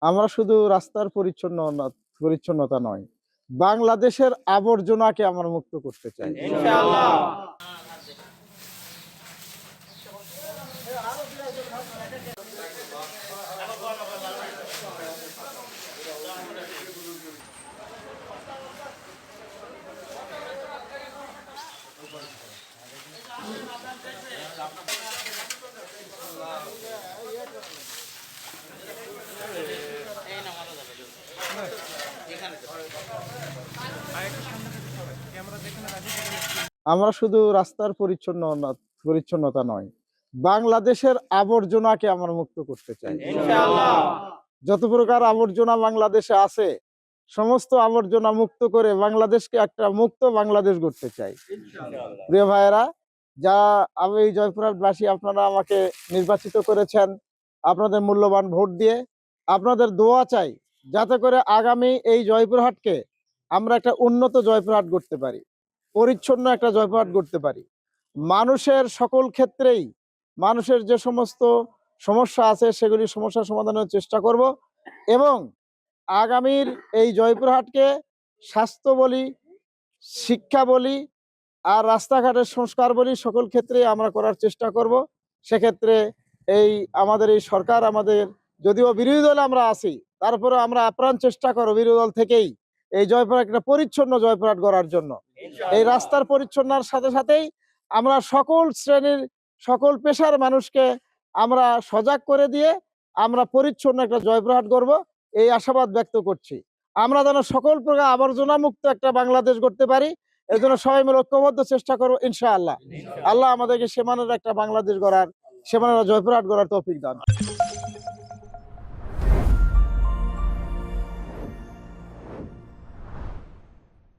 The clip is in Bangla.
আমরা শুধু রাস্তার পরিচ্ছন্নতা নয়, বাংলাদেশের আবর্জনাকে আমরা মুক্ত করতে চাই ইনশাআল্লাহ। আমরা শুধু রাস্তার পরিচ্ছন্নতা নয়, বাংলাদেশের আবর্জনাকে আমরা মুক্ত করতে চাই ইনশাআল্লাহ। যত প্রকার আবর্জনা বাংলাদেশে আছে, সমস্ত আবর্জনা মুক্ত করে বাংলাদেশকে একটা মুক্ত বাংলাদেশ গড়তে চাই ইনশাআল্লাহ। প্রিয় ভাইয়েরা, যা আমি জয়পুরহাটবাসী, আপনারা আমাকে নির্বাচিত করেছেন আপনাদের মূল্যবান ভোট দিয়ে। আপনাদের দোয়া চাই যাতে করে আগামী এই জয়পুরহাটকে আমরা একটা উন্নত জয়পুরহাট গড়তে পারি, পরিচ্ছন্ন একটা জয়পুরহাট গড়তে পারি। মানুষের সকল ক্ষেত্রেই মানুষের যে সমস্ত সমস্যা আছে সেগুলি সমস্যার সমাধানের চেষ্টা করব এবং আগামীর এই জয়পুরহাটকে স্বাস্থ্য বলি, শিক্ষা বলি, আর রাস্তাঘাটের সংস্কার বলি, সকল ক্ষেত্রে আমরা করার চেষ্টা করব। সেক্ষেত্রে আমাদের এই সরকার, আমাদের যদিও বিরোধী দলে আমরা আছি, তারপরে আমরা আপ্রাণ চেষ্টা করব বিরোধী দল থেকেই এই জয়পুরহাট একটা পরিচ্ছন্ন জয়পুরহাট গড়ার জন্য। এই রাস্তার পরিচ্ছন্নার সাথে সাথেই আমরা সকল শ্রেণীর, সকল পেশার মানুষকে আমরা সজাগ করে দিয়ে আমরা পরিচ্ছন্ন একটা জয়পুরহাট গড়ব, এই আশাবাদ ব্যক্ত করছি। আমরা যেন সকল প্রকার আবর্জনা মুক্ত একটা বাংলাদেশ গড়তে পারি, এর জন্য সবাই মিলে ঐক্যবদ্ধ চেষ্টা করবো ইনশাআল্লাহ। আল্লাহ আমাদেরকে সে মানের একটা বাংলাদেশ গড়ার, সে মানের জয়পুরহাট গড়ার তৌফিক দান।